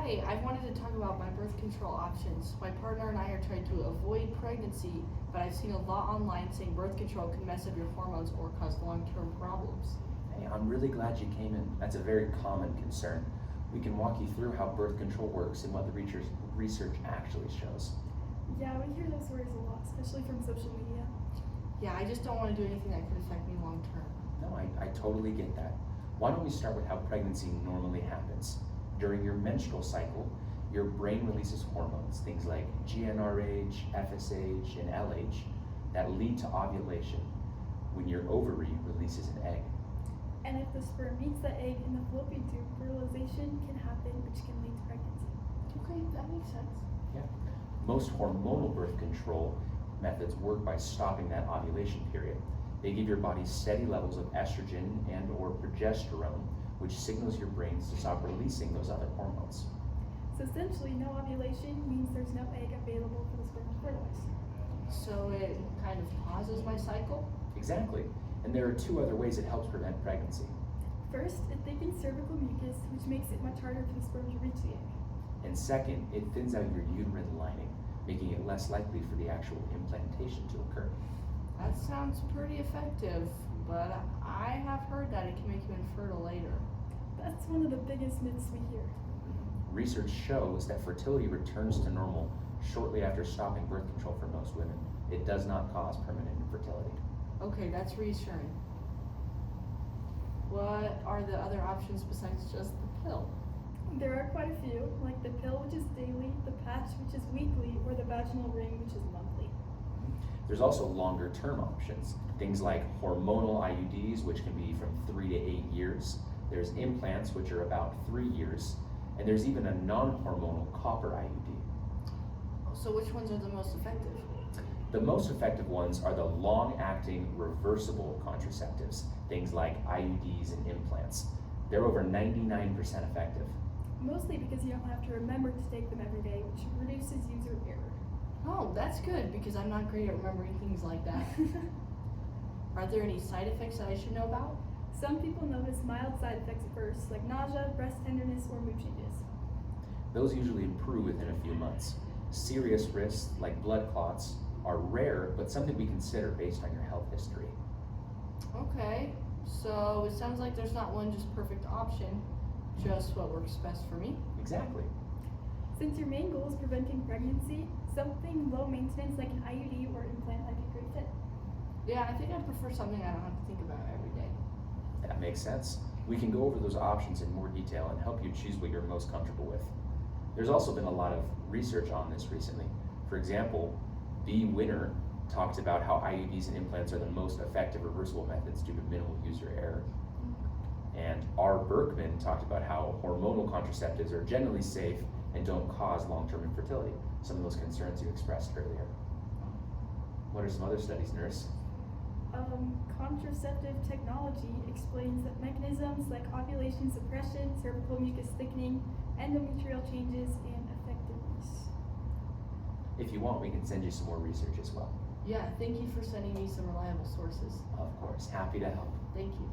Hi, I wanted to talk about my birth control options. My partner and I are trying to avoid pregnancy, but I've seen a lot online saying birth control can mess up your hormones or cause long-term problems. Hey, I'm really glad you came in. That's a very common concern. We can walk you through how birth control works and what the research actually shows. Yeah, we hear those stories a lot, especially from social media. Yeah, I just don't want to do anything that could affect me long-term. No, I totally get that. Why don't we start with how pregnancy normally happens? During your menstrual cycle, your brain releases hormones, things like GnRH, FSH, and LH, that lead to ovulation when your ovary releases an egg. And if the sperm meets the egg in the fallopian tube, fertilization can happen, which can lead to pregnancy. Okay, that makes sense. Yeah. Most hormonal birth control methods work by stopping that ovulation period. They give your body steady levels of estrogen and or progesterone, which signals your brains to stop releasing those other hormones. So essentially, no ovulation means there's no egg available for the sperm to fertilize. So it kind of pauses my cycle? Exactly. And there are two other ways it helps prevent pregnancy. First, it thickens cervical mucus, which makes it much harder for the sperm to reach the egg. And second, it thins out your uterine lining, making it less likely for the actual implantation to occur. That sounds pretty effective, but I have heard that it can make you infertile later. That's one of the biggest myths we hear. Research shows that fertility returns to normal shortly after stopping birth control for most women. It does not cause permanent infertility. Okay, that's reassuring. What are the other options besides just the pill? There are quite a few, like the pill, which is daily, the patch, which is weekly, or the vaginal ring, which is monthly. There's also longer term options, things like hormonal IUDs, which can be from 3 to 8 years. There's implants, which are about 3 years, and there's even a non-hormonal copper IUD. So which ones are the most effective? The most effective ones are the long-acting reversible contraceptives, things like IUDs and implants. They're over 99% effective. Mostly because you don't have to remember to take them every day, which reduces user error. Oh, that's good, because I'm not great at remembering things like that. Are there any side effects that I should know about? Some people notice mild side effects at first, like nausea, breast tenderness, or mood changes. Those usually improve within a few months. Serious risks, like blood clots, are rare, but something we consider based on your health history. Okay, so it sounds like there's not one just perfect option, just what works best for me. Exactly. Since your main goal is preventing pregnancy, something low maintenance like an IUD or implant might be a great fit. Yeah, I think I prefer something I don't have to think about every day. That makes sense. We can go over those options in more detail and help you choose what you're most comfortable with. There's also been a lot of research on this recently. For example, B. Winner talked about how IUDs and implants are the most effective reversible methods due to minimal user error. And R. Berkman talked about how hormonal contraceptives are generally safe and don't cause long-term infertility, some of those concerns you expressed earlier. What are some other studies, nurse? Contraceptive technology explains that mechanisms like ovulation suppression, cervical mucus thickening, endometrial changes, and effectiveness. If you want, we can send you some more research as well. Yeah, thank you for sending me some reliable sources. Of course, happy to help. Thank you.